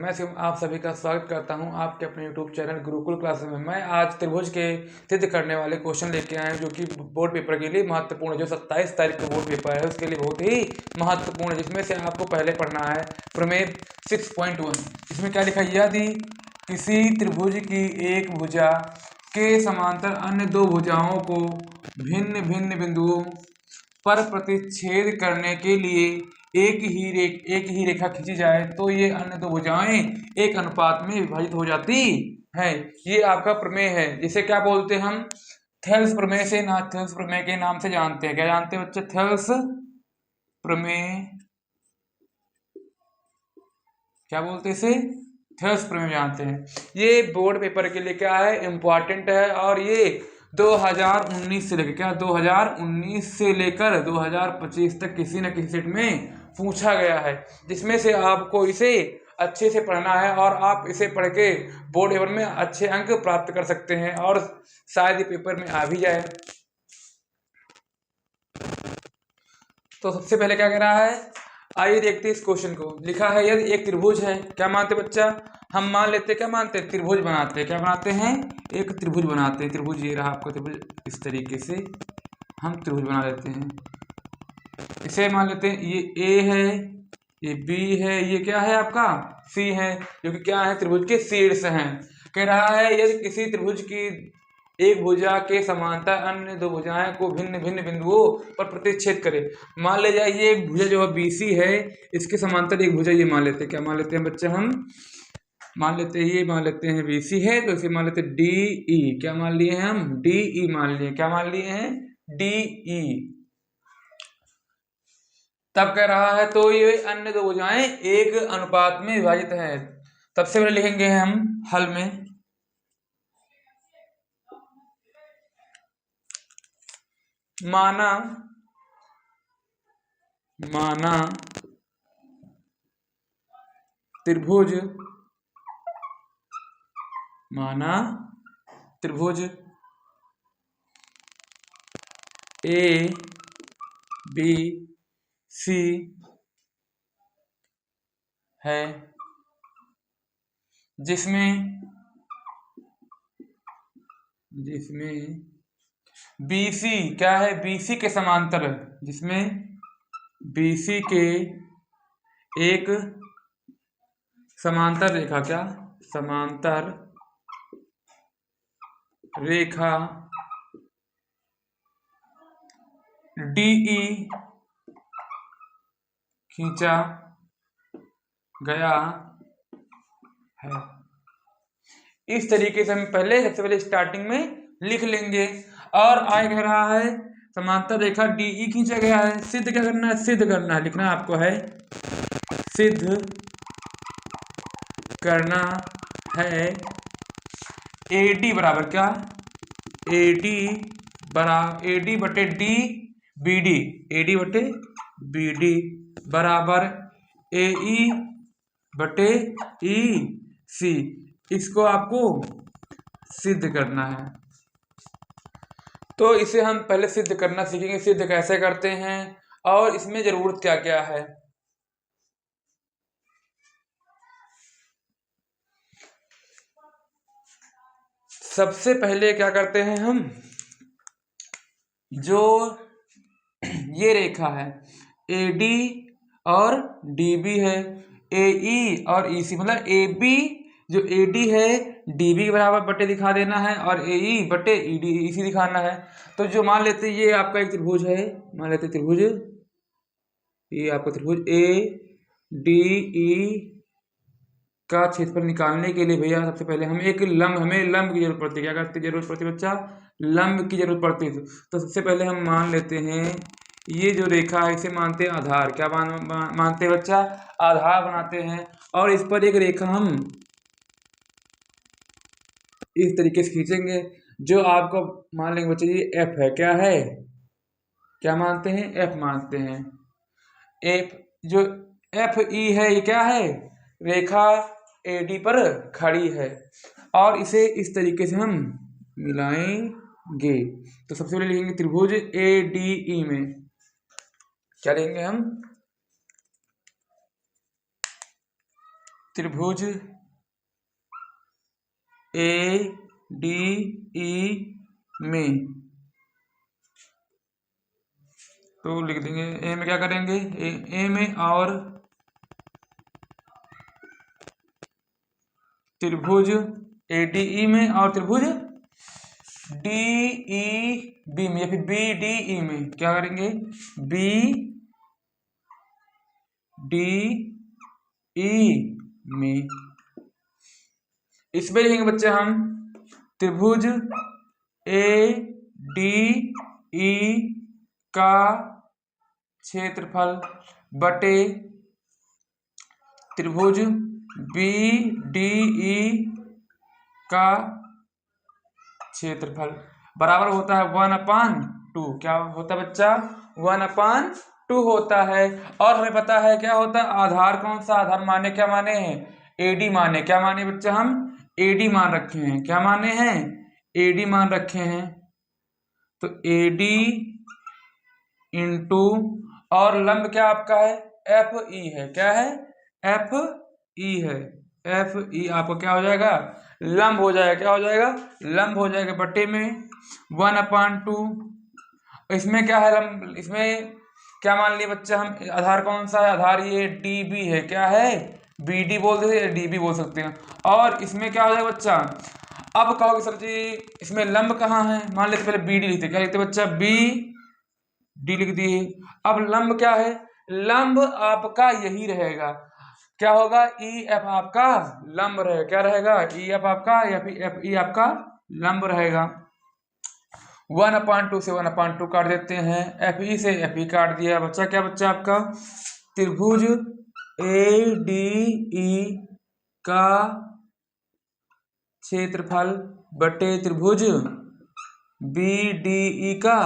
मैं शिवम आप सभी का स्वागत करता हूं आपके अपने YouTube चैनल गुरुकुल क्लासेस में। मैं आज त्रिभुज के सिद्ध करने वाले क्वेश्चन लेके आया हूं जो कि बोर्ड पेपर के लिए महत्वपूर्ण है। जो 27 तारीख को बोर्ड पेपर है उसके लिए बहुत ही महत्वपूर्ण है, जिसमें से आपको पहले पढ़ना है प्रमेय 6.1। इसमें क्या लिखा है? यदि किसी त्रिभुज की एक भुजा के समांतर अन्य दो भुजाओं को भिन्न भिन्न बिंदुओं पर प्रतिच्छेद करने के लिए एक ही रेखा खींची जाए तो ये अन्य दो भुजाएं एक अनुपात में विभाजित हो जाती है। ये आपका प्रमेय है, जिसे क्या बोलते हैं हम? थेल्स प्रमेय से ना, थेल्स प्रमेय के नाम से जानते हैं। क्या जानते हैं बच्चे? थेल्स प्रमेय। क्या बोलते हैं इसे? थेल्स प्रमेय जानते हैं। ये बोर्ड पेपर के लिए क्या है? इंपॉर्टेंट है। और ये 2019 से लेकर 2019 से लेकर 2025 तक किसी न किसी सेट में पूछा गया है, जिसमें से आपको इसे अच्छे से पढ़ना है और आप इसे पढ़ के बोर्ड पेपर में अच्छे अंक प्राप्त कर सकते हैं और शायद ये पेपर में आ भी जाए। तो सबसे पहले क्या कह रहा है? आइए देखते हैं इस क्वेश्चन को। लिखा है यदि एक त्रिभुज है, क्या मानते बच्चा? हम मान लेते, क्या मानते हैं? त्रिभुज बनाते हैं। क्या बनाते हैं? एक त्रिभुज बनाते हैं। त्रिभुज ये रहा आपका त्रिभुज, इस तरीके से हम त्रिभुज बना लेते हैं। इसे मान लेते हैं ये ए है, ये बी है, ये क्या है आपका? सी है, जो कि क्या है? त्रिभुज के शीर्ष हैं। कह रहा है यदि किसी त्रिभुज की एक भुजा के समांतर अन्य दो भुजाएं को भिन्न भिन्न बिंदुओं पर प्रतिच्छेद करे। मान ले जाए ये भुजा जो है बीसी है, इसके समांतर एक भुजा ये मान लेते हैं। क्या मान लेते हैं बच्चे? हम मान लेते हैं, ये मान लेते हैं बीसी है तो इसे मान लेते हैं डी ई। क्या मान लिए हैं हम? डी ई मान लिए। क्या मान लिए हैं? D E. तब कह रहा है तो ये अन्य दो भुजाएं एक अनुपात में विभाजित हैं। सबसे पहले लिखेंगे हम हल में, माना त्रिभुज, माना त्रिभुज ए बी सी है, जिसमें BC क्या है? BC के समांतर, जिसमें BC के एक समांतर रेखा, क्या समांतर रेखा DE खींचा गया है। इस तरीके से हम सबसे पहले स्टार्टिंग में लिख लेंगे। और आगे कह रहा है समांतर रेखा DE खींचा गया है। सिद्ध क्या करना है? सिद्ध करना है, लिखना आपको है सिद्ध करना है AD बराबर क्या? AD बटे डी BD, AD बटे BD बराबर AE बटे EC। इसको आपको सिद्ध करना है। तो इसे हम पहले सिद्ध करना सीखेंगे। सिद्ध कैसे करते हैं और इसमें जरूरत क्या क्या है। सबसे पहले क्या करते हैं हम? जो ये रेखा है AD और DB है, AE और EC, मतलब AB जो AD है DB के बराबर बटे दिखा देना है और AE बटे EC दिखाना है। तो जो मान लेते हैं ये आपका एक त्रिभुज है, मान लेते त्रिभुज, ये आपका त्रिभुज ADE का क्षेत्रफल निकालने के लिए भैया सबसे पहले हमें लंब की जरूरत पड़ती है। क्या करती जरूरत पड़ती है बच्चा? लंब की जरूरत पड़ती है। तो सबसे पहले हम मान लेते हैं ये जो रेखा है इसे मानते हैं आधार। क्या मानते हैं बच्चा? आधार बनाते हैं। और इस पर एक रेखा हम इस तरीके से खींचेंगे जो आपको मान लेंगे बच्चे ये F है। क्या है? क्या मानते हैं? F मानते हैं। F जो FE है ये क्या है? रेखा AD पर खड़ी है और इसे इस तरीके से हम मिलाएंगे। तो सबसे पहले लिखेंगे त्रिभुज ADE में क्या लेंगे हम? त्रिभुज ए डी ई में, तो लिख देंगे ए में क्या करेंगे, ए में और त्रिभुज ADE में और त्रिभुज DEB में या फिर BDE में क्या करेंगे, BDE में। इसमें लिखेंगे बच्चे हम त्रिभुज ADE का क्षेत्रफल बटे त्रिभुज BDE का क्षेत्रफल बराबर होता है 1/2। क्या होता है बच्चा, 1/2 होता है। और हमें पता है क्या होता है, आधार कौन सा, आधार माने क्या माने हैं, AD माने, क्या माने बच्चा, हम AD मान रखे हैं, क्या माने हैं, AD मान रखे हैं। तो AD इंटू और लंब क्या आपका है, FE है, क्या है, FE है, FE आपका क्या हो जाएगा, लंब हो जाएगा, क्या हो जाएगा, लंब हो जाएगा बटे में 1/2। इसमें क्या है, लंब, इसमें क्या मान लिया बच्चा हम, आधार कौन सा है, आधार ये DB है, क्या है, BD बोल सकते हैं, DB बोल सकते हैं। और इसमें क्या हो जाएगा बच्चा, अब कहोगे सर जी इसमें लंब कहाँ है, मान लेते पहले BD लिखते, क्या लिखते बच्चा, BD लिख दिए। अब लंब क्या है, लंब आपका यही रहेगा, क्या होगा, EF आपका लंब रहेगा, क्या रहेगा, EF आपका या फिर FE आपका लंब रहेगा। 1/2 से 1/2 काट देते हैं, FE से FE काट दिया, बच्चा क्या, बच्चा आपका त्रिभुज ADE का क्षेत्रफल बटे त्रिभुज BDE का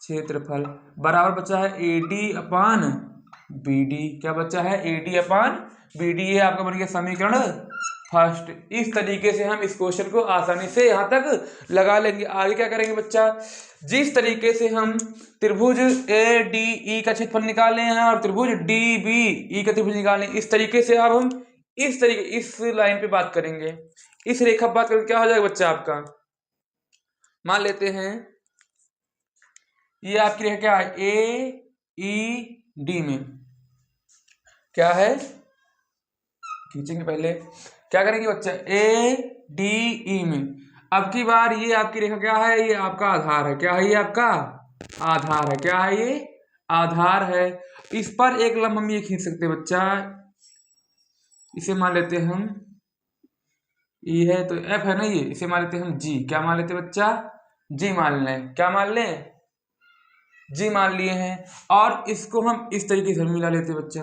क्षेत्रफल बराबर बचा है AD/BD। क्या बचा है, AD/BD। ये आपका बन गया समीकरण फर्स्ट। इस तरीके से हम इस क्वेश्चन को आसानी से यहाँ तक लगा लेंगे। आगे क्या करेंगे बच्चा, जिस तरीके से हम त्रिभुज ADE का क्षेत्रफल निकाले हैं और त्रिभुज DBE का त्रिभुज निकाले, इस तरीके से अब हम इस लाइन पे बात करेंगे, इस रेखा पर बात करेंगे। क्या हो जाएगा बच्चा आपका, मान लेते हैं ये आपकी रेखा क्या है, AED में क्या है, खींचेंगे पहले, क्या करेंगे बच्चा, ADE में। अब की बार ये आपकी रेखा क्या है, ये आपका आधार है, क्या है, ये आपका आधार है, क्या है, ये आधार है। इस पर एक लंब हम ये खींच सकते हैं बच्चा, इसे मान लेते हैं हम, E है तो F है ना, ये इसे मान लेते हैं हम G। क्या मान लेते हैं बच्चा, G मान लें, क्या मान लें, G मान लिए हैं। और इसको हम इस तरीके से मिला लेते हैं बच्चा,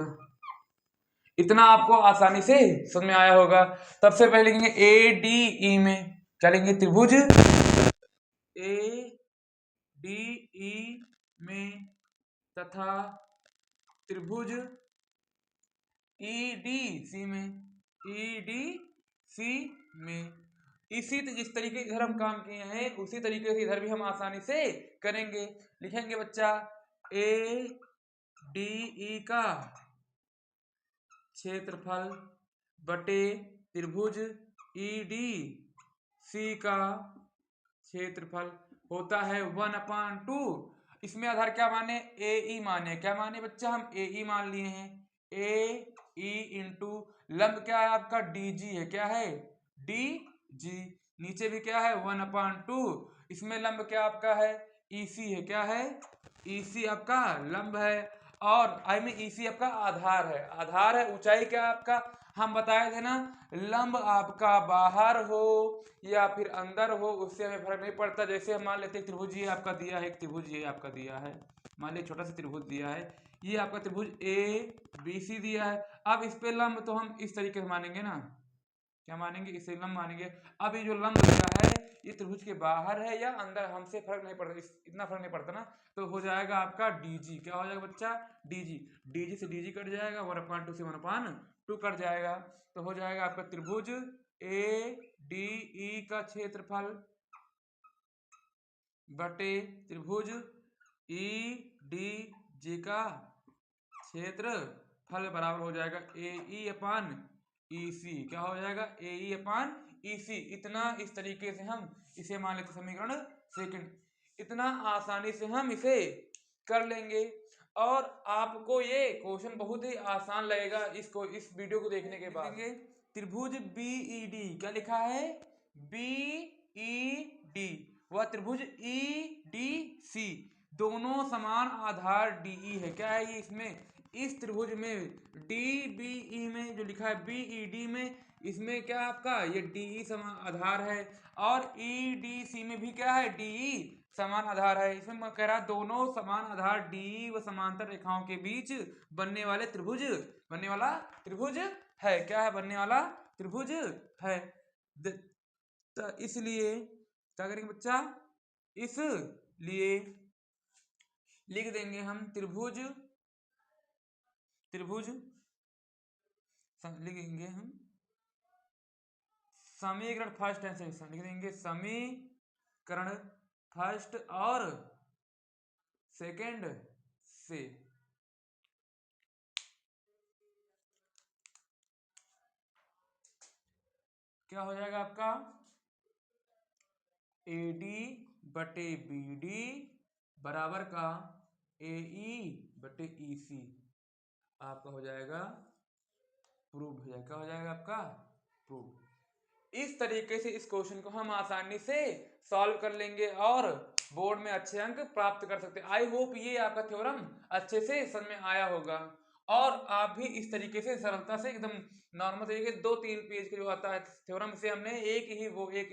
इतना आपको आसानी से समझ में आया होगा। तब से पहले लिखेंगे ADE में, क्या लिखेंगे, त्रिभुज ADE में तथा त्रिभुज EDC में। जिस तरीके इधर हम काम किए हैं उसी तरीके से इधर भी हम आसानी से करेंगे। लिखेंगे बच्चा ADE का क्षेत्रफल बटे त्रिभुज EDC का क्षेत्रफल होता है 1/2। इसमें आधार क्या माने, AE माने, क्या माने बच्चा, हम AE मान लिए हैं, AE इंटू लंब क्या है आपका, DG है, क्या है, DG। नीचे भी क्या है 1/2। इसमें लंब क्या आपका है, EC है, क्या है, EC आपका लंब है। और EC आपका आधार है, आधार है। ऊंचाई क्या आपका, हम बताए थे ना, लंब आपका बाहर हो या फिर अंदर हो उससे हमें फर्क नहीं पड़ता। जैसे हम मान लेते हैं त्रिभुज ये आपका दिया है, एक त्रिभुज ये आपका दिया है, मान लीजिए छोटा सा त्रिभुज दिया है, ये आपका त्रिभुज ABC दिया है। अब इस पे लंब तो हम इस तरीके से मानेंगे ना, क्या मानेंगे, इसे लंब मानेंगे। अब ये जो लंब दिया है ये त्रिभुज के बाहर है या अंदर, हमसे फर्क नहीं पड़ता, इतना फर्क नहीं पड़ता ना। तो हो जाएगा आपका DG, क्या हो जाएगा बच्चा, DG से DG कट जाएगा, 1/2 से 1/2 कट जाएगा। तो हो जाएगा आपका त्रिभुज ADE का क्षेत्रफल बटे त्रिभुज EDG का क्षेत्रफल फल बराबर हो जाएगा ए ई अपान ई सी। क्या हो जाएगा? ए ई अपान ई सी। इतना इस तरीके से हम इसे मान लेते समीकरण सेकंड। इतना आसानी से हम इसे कर लेंगे और आपको ये क्वेश्चन बहुत ही आसान लगेगा इसको इस वीडियो को देखने के बाद। त्रिभुज बी ई डी, क्या लिखा है? बी ई डी, वह त्रिभुज ई डी सी, दोनों समान आधार डी ई है। क्या है ये? इसमें इस त्रिभुज में डी बी ई में जो लिखा है बी ई डी में, इसमें क्या आपका ये डी ई समान आधार है और ई डी सी में भी क्या है? डी ई समान आधार है। इसमें मैं कह रहा दोनों समान आधार डी व समांतर रेखाओं के बीच बनने वाले त्रिभुज, बनने वाला त्रिभुज है। क्या है? बनने वाला त्रिभुज है। तो इसलिए क्या करेंगे बच्चा? इसलिए लिख देंगे हम त्रिभुज, त्रिभुज लिखेंगे हम समीकरण फर्स्ट एंड सेकंड, लिख देंगे समीकरण फर्स्ट और सेकंड से। क्या हो जाएगा आपका? ए डी बटे बी डी बराबर का ए ई बटे ई सी आपका हो जाएगा प्रूव हो जाएगा। क्या हो जाएगा आपका? प्रूव। इस तरीके से इस क्वेश्चन को हम आसानी से सॉल्व कर लेंगे और बोर्ड में अच्छे अंक प्राप्त कर सकते हैं। आई होप ये आपका थ्योरम अच्छे से समझ में आया होगा और आप भी इस तरीके से सरलता से एकदम नॉर्मल तरीके 2-3 पेज के जो आता है थ्योरम से हमने एक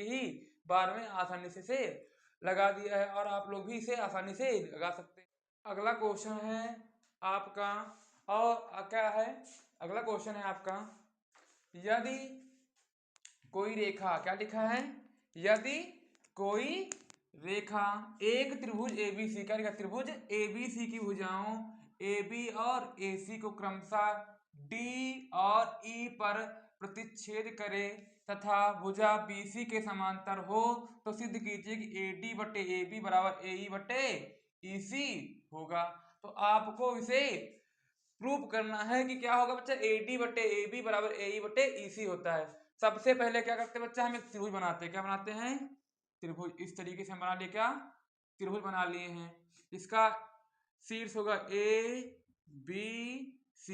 ही बार में आसानी से लगा दिया है और आप लोग भी इसे आसानी से लगा सकते हैं। अगला क्वेश्चन है आपका, और क्या है? अगला क्वेश्चन है आपका, यदि कोई रेखा, क्या लिखा है? यदि कोई रेखा एक त्रिभुज एबीसी, क्या लिखा? त्रिभुज एबीसी की भुजाओं AB और AC को क्रमशः D और E पर प्रतिच्छेद करे तथा भुजा BC के समांतर हो तो सिद्ध कीजिए कि AD बटे AB बराबर AE बटे EC होगा। तो आपको इसे प्रूव करना है कि क्या होगा बच्चा? AD बटे AB बराबर AE बटे EC होता है। सबसे पहले क्या करते हैं बच्चा? हम एक त्रिभुज बनाते हैं। क्या बनाते हैं? त्रिभुज। इस तरीके से हम बना लिए, क्या? त्रिभुज बना लिए हैं। इसका शीर्ष होगा ABC।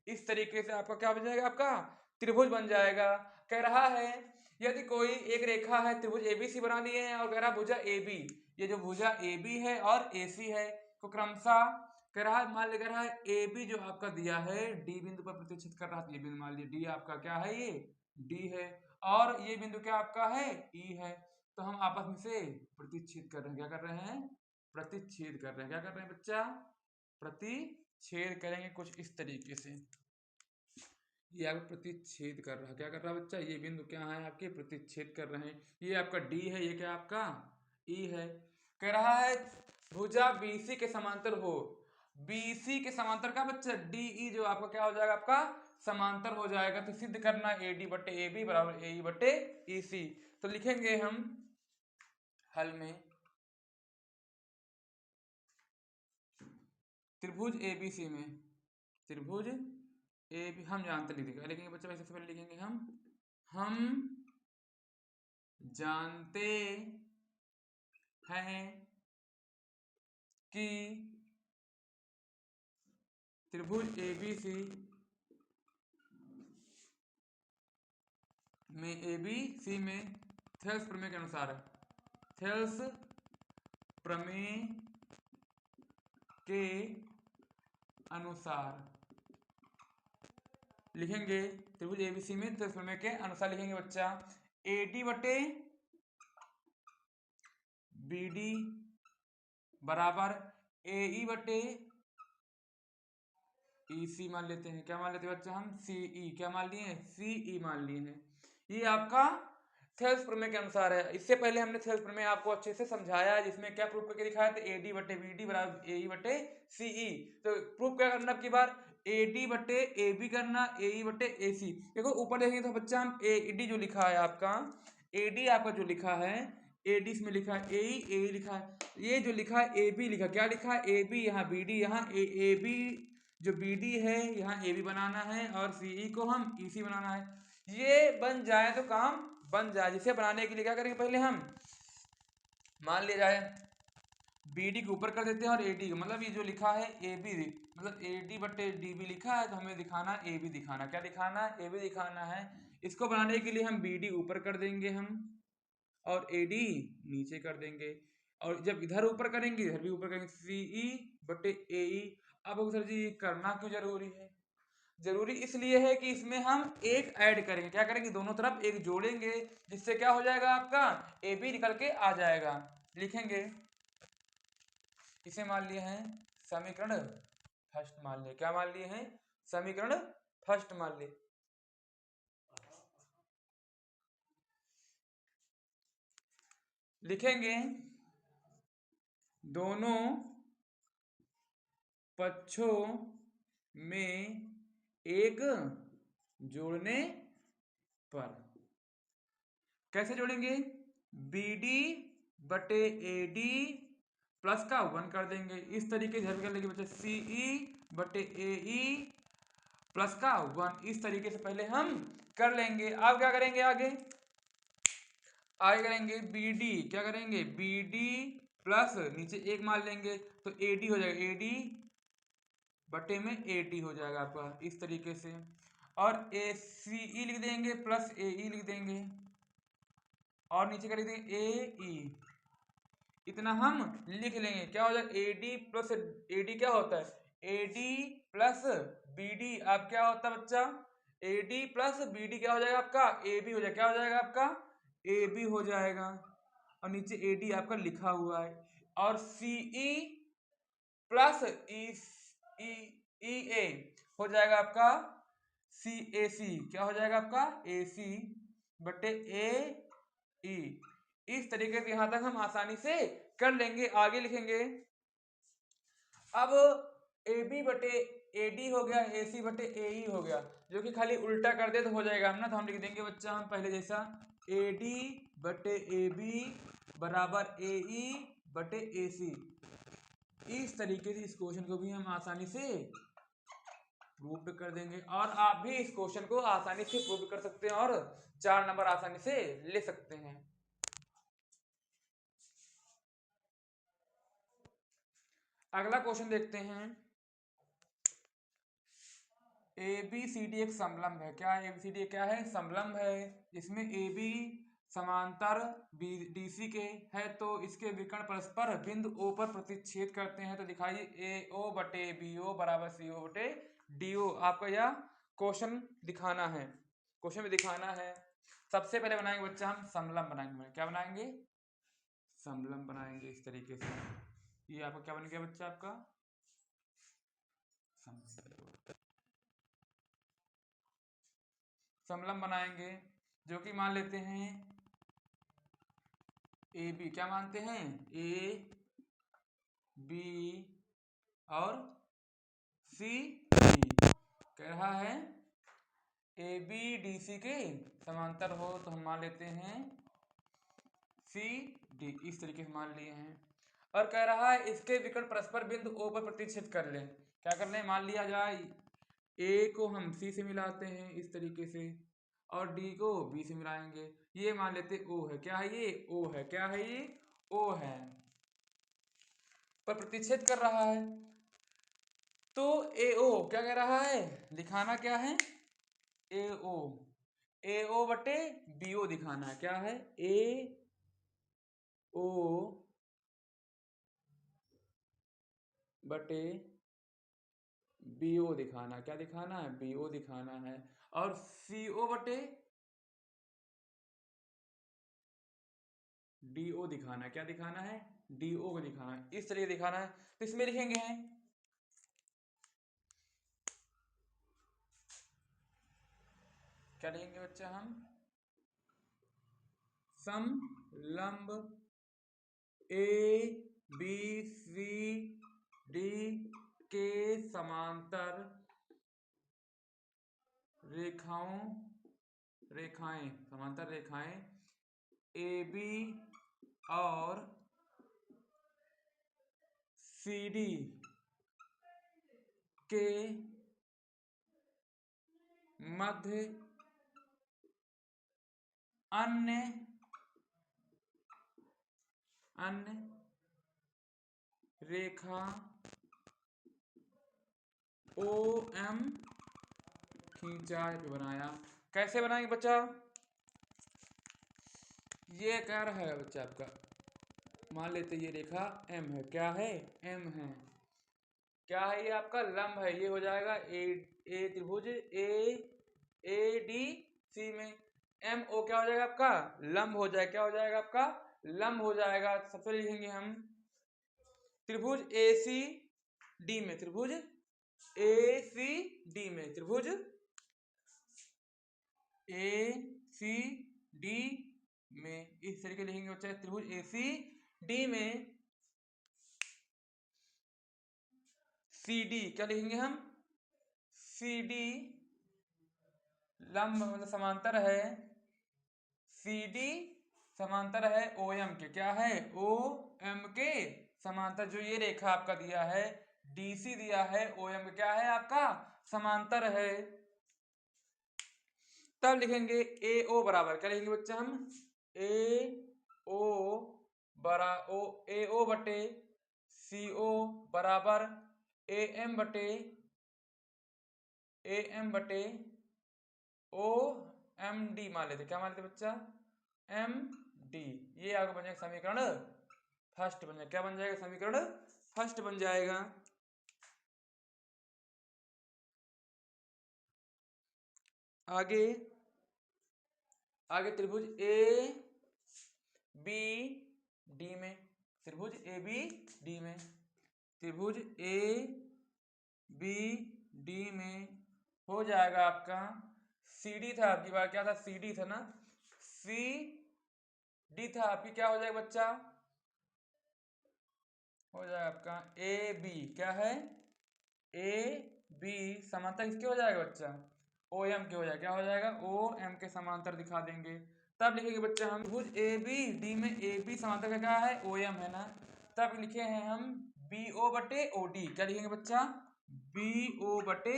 इस तरीके से आपका क्या बन जाएगा? आपका त्रिभुज बन जाएगा। कह रहा है यदि कोई एक रेखा है, त्रिभुज ABC बना लिए हैं और कह रहा भुजा AB, ये जो भुजा AB है और AC है को क्रमशः कह रहा है, मान ले कह रहा है AB जो आपका दिया है D बिंदु पर प्रतिच्छेद कर रहा है। ये बिंदु मान लीजिए D आपका क्या है? ये D है और ये बिंदु क्या आपका है? E है। तो हम आपस में से प्रतिच्छेद कर रहे हैं। क्या कर रहे हैं? प्रतिच्छेद कर रहे हैं। क्या कर रहे हैं बच्चा? प्रतिच्छेद करेंगे कुछ इस तरीके से। ये आपका प्रतिच्छेद कर रहा है। क्या कर रहा है बच्चा? ये बिंदु क्या है? आपके प्रतिच्छेद कर रहे हैं। ये आपका D है, ये क्या आपका E है। कह रहा है भुजा BC के समांतर हो। BC के समांतर का बच्चा DE जो आपका क्या हो जाएगा? आपका समांतर हो जाएगा। तो सिद्ध करना AD बटे AB बराबर AE बटे EC। तो लिखेंगे हम हल में त्रिभुज ABC में, त्रिभुज AB हम जानते लिखेंगे, लिखेंगे बच्चा सबसे पहले लिखेंगे हम जानते हैं कि त्रिभुज ABC में थेल्स प्रमेय के अनुसार, थेल्स प्रमेय के अनुसार लिखेंगे त्रिभुज ABC में थेल्स प्रमेय के अनुसार लिखेंगे बच्चा AD बटे BD बराबर AE बटे EC मान लेते हैं। क्या मान लेते हैं बच्चा? हम CE क्या मान लिए हैं? CE मान लिए हैं। ये आपका थेल्स प्रमेय के अनुसार है। इससे पहले हमने थेल्स प्रमेय आपको अच्छे से समझाया है जिसमें क्या प्रूफ करके दिखाया था? AD बटे BD बराबर AE बटे CE। तो प्रूफ क्या करना अब की बार? AD बटे AB करना, AE बटे AC। देखो ऊपर देखेंगे तो बच्चा हम AD जो लिखा है आपका, AD आपका जो लिखा है AD इसमें लिखा है AE लिखा है, ये जो लिखा है AB लिखा, क्या लिखा है? AB यहाँ BD यहाँ AB जो बी डी है यहाँ ए बी बनाना है और सी ई को हम ई सी बनाना है। ये बन जाए तो काम बन जाए। जिसे बनाने के लिए क्या करेंगे, पहले हम मान लिया जाए बी डी के ऊपर कर देते हैं और ए डी मतलब ये जो लिखा है ए बी मतलब ए डी बटे डी बी लिखा है, तो हमें दिखाना ए बी दिखाना, क्या दिखाना है, ए बी दिखाना है। इसको बनाने के लिए हम बी डी ऊपर कर देंगे हम और ए डी नीचे कर देंगे, और जब इधर ऊपर करेंगे इधर भी ऊपर करेंगे, सी ई बटे ए ई। अब सर जी करना क्यों जरूरी है? जरूरी इसलिए है कि इसमें हम एक ऐड करेंगे, क्या करेंगे, दोनों तरफ एक जोड़ेंगे, जिससे क्या हो जाएगा आपका ए बी निकल के आ जाएगा। लिखेंगे इसे मान लिए हैं समीकरण फर्स्ट मान लिए, क्या मान लिए हैं, समीकरण फर्स्ट मान लिए। लिखेंगे दोनों पक्षों में एक जोड़ने पर। कैसे जोड़ेंगे, बी डी बटे ए डी प्लस का 1 कर देंगे, इस तरीके से कर लेंगे बच्चे, सी ई बटे ए ई प्लस का 1, इस तरीके से पहले हम कर लेंगे। अब क्या करेंगे, आगे करेंगे बी डी, क्या करेंगे बी डी प्लस नीचे एक मान लेंगे तो ए डी हो जाएगा, ए डी बटे में ए डी हो जाएगा आपका इस तरीके से, और ए सी ई लिख देंगे प्लस ए ई लिख देंगे और नीचे कर देंगे ए ई, इतना हम लिख लेंगे। क्या हो जाएगा, A D plus A D क्या होता है, A D plus B D. अब क्या होता है बच्चा, A D plus B D क्या हो जाएगा आपका ए बी हो जाएगा, क्या हो जाएगा आपका ए बी हो जाएगा, और नीचे ए डी आपका लिखा हुआ है, और सी ई प्लस ई ए हो जाएगा आपका सी ए सी, क्या हो जाएगा आपका ए सी बटे ए ई। इस तरीके से यहां तक हम आसानी से कर लेंगे। आगे लिखेंगे अब ए बी बटे ए डी हो गया, ए सी बटे ए ई हो गया, जो कि खाली उल्टा कर दे तो हो जाएगा हम ना, तो हम लिख देंगे बच्चा हम पहले जैसा ए डी बटे ए बी बराबर ए ई बटे ए सी। इस तरीके से इस क्वेश्चन को भी हम आसानी से प्रूव कर देंगे, और आप भी इस क्वेश्चन को आसानी से प्रूव कर सकते हैं और 4 नंबर आसानी से ले सकते हैं। अगला क्वेश्चन देखते हैं, ए बी सी डी एक समलंब है। क्या ए बी सी डी क्या है, समलंब है, इसमें ए बी समांतर डी सी के है, तो इसके विकर्ण परस्पर बिंदु ओ पर प्रतिच्छेद करते हैं, तो दिखाइए ए ओ बटे बी ओ बराबर सी ओ बटे डी ओ। आपको यह क्वेश्चन दिखाना है, क्वेश्चन में दिखाना है। सबसे पहले बनाएंगे बच्चा हम समलंब बनाएंगे, क्या बनाएंगे, समलंब बनाएंगे इस तरीके से। ये आपका क्या बन गया बच्चा, आपका समलंब बनाएंगे, जो कि मान लेते हैं ए बी, क्या मानते हैं ए बी और सी डी, कह रहा है ए बी डी सी के समांतर हो, तो हम मान लेते हैं सी डी, इस तरीके से मान लिए हैं। और कह रहा है इसके विकर्ण परस्पर बिंदु ओ पर प्रतिच्छेद कर लें, क्या कर लें, मान लिया जाए ए को हम सी से मिलाते हैं इस तरीके से, और डी को बी से मिलाएंगे, ये मान लेते ओ है, क्या है ये ओ है, क्या है ये ओ है, पर प्रतिच्छेद कर रहा है, तो ए ओ क्या कह रहा है, दिखाना क्या है ए ओ बटे बी ओ दिखाना है, क्या है ए ओ बटे बी ओ दिखाना, क्या दिखाना है बी ओ दिखाना है, और सी ओ बटे डी ओ दिखाना है, क्या दिखाना है डी ओ को दिखाना है, इस तरीके दिखाना है। तो इसमें लिखेंगे हैं क्या लिखेंगे बच्चा हम, समलंब ए बी सी डी के समांतर समांतर रेखाएं ए बी और सी डी के मध्य अन्य रेखा OM खींचा पे बनाया। कैसे बनाएंगे बच्चा? ये कह रहा है बच्चा आपका, मान लेते ये रेखा M है, क्या है? M है, क्या है? ये आपका लंब है, ये हो जाएगा ए त्रिभुज ADC में MO क्या हो जाएगा आपका? लंब हो जाएगा। क्या हो जाएगा आपका? लंब हो जाएगा। सबसे लिखेंगे हम त्रिभुज ACD में, त्रिभुज ACD में, त्रिभुज ACD में इस तरीके लिखेंगे बच्चा। त्रिभुज ACD में CD क्या लिखेंगे हम? CD लंब मतलब समांतर है, CD समांतर है OM के। क्या है? OM के समांतर। जो ये रेखा आपका दिया है DC दिया है, OM का क्या है आपका? समांतर है। तब लिखेंगे AO बराबर, क्या लिखेंगे बच्चा हम? AO बटे CO बराबर AM बटे OMD मान लेते। क्या मान लेते बच्चा? MD। ये आपको बन जाएगा समीकरण फर्स्ट बन जाएगा। क्या बन जाएगा? समीकरण फर्स्ट बन जाएगा। आगे त्रिभुज ABD में, त्रिभुज ABD में, त्रिभुज ABD में हो जाएगा आपका CD था आपकी बार, क्या था? CD था ना, CD था आपकी। क्या हो जाएगा बच्चा? हो जाएगा आपका AB। क्या है? AB समांतर किसके हो जाएगा बच्चा? OM के हो जाएगा। क्या हो जाएगा? OM के समांतर दिखा देंगे। तब लिखेंगे बच्चा हम त्रिभुज ABD में AB समांतर का क्या है? OM है ना। तब लिखे हैं हम BO बटे OD। क्या लिखेंगे बच्चा? BO बटे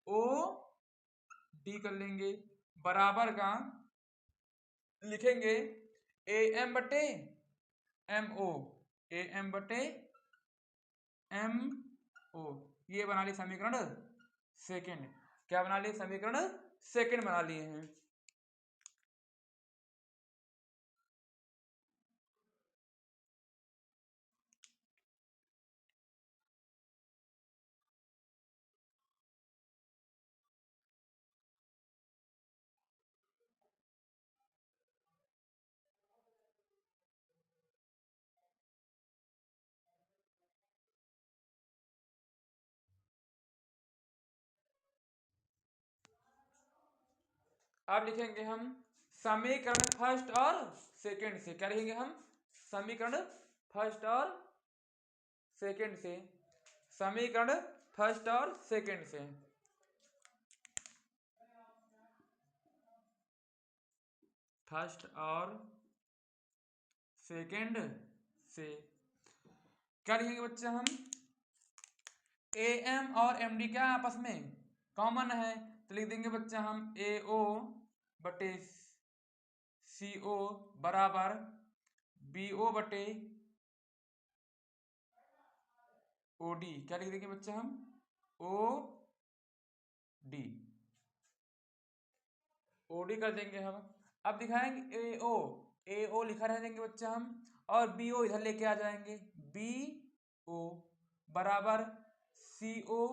OD कर लेंगे। बराबर का लिखेंगे AM बटे MO, AM बटे MO। ये बना लिए समीकरण सेकंड। क्या बना लिए? समीकरण सेकंड बना लिए हैं। अब लिखेंगे हम समीकरण फर्स्ट और सेकंड से। क्या लिखेंगे हम? समीकरण फर्स्ट और सेकंड से, समीकरण फर्स्ट और सेकंड से। फर्स्ट और सेकंड से क्या लिखेंगे बच्चे हम? AM और MD क्या है आपस में? कॉमन है, तो लिख देंगे बच्चा हम AO बटे CO बराबर BO बटे OD। क्या लिख देंगे बच्चा हम? OD कर देंगे हम। अब दिखाएंगे AO लिखा रह देंगे बच्चा हम, और BO इधर लेके आ जाएंगे। BO बराबर CO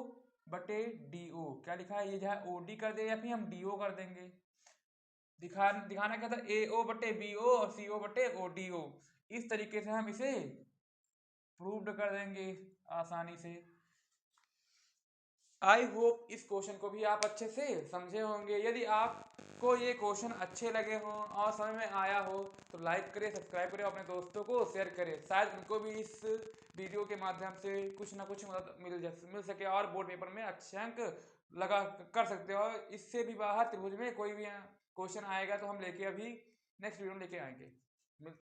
बटे DO। क्या लिखा है? ये जो है OD कर दे या फिर हम DO कर देंगे। दिखाना क्या था? AO बटे BO और CO बटे ODO। इस तरीके से हम इसे प्रूव्ड कर देंगे आसानी से। आई होप इस क्वेश्चन को भी आप अच्छे से समझे होंगे। यदि आपको ये क्वेश्चन अच्छे लगे हों और समझ में आया हो तो लाइक करें, सब्सक्राइब करें, अपने दोस्तों को शेयर करें। शायद उनको भी इस वीडियो के माध्यम से कुछ ना कुछ मदद मिल सके और बोर्ड पेपर में अच्छे अंक लगा कर सकते हो। इससे भी बाहर त्रिभुज में कोई भी क्वेश्चन आएगा तो हम लेके अभी नेक्स्ट वीडियो में लेके आएंगे।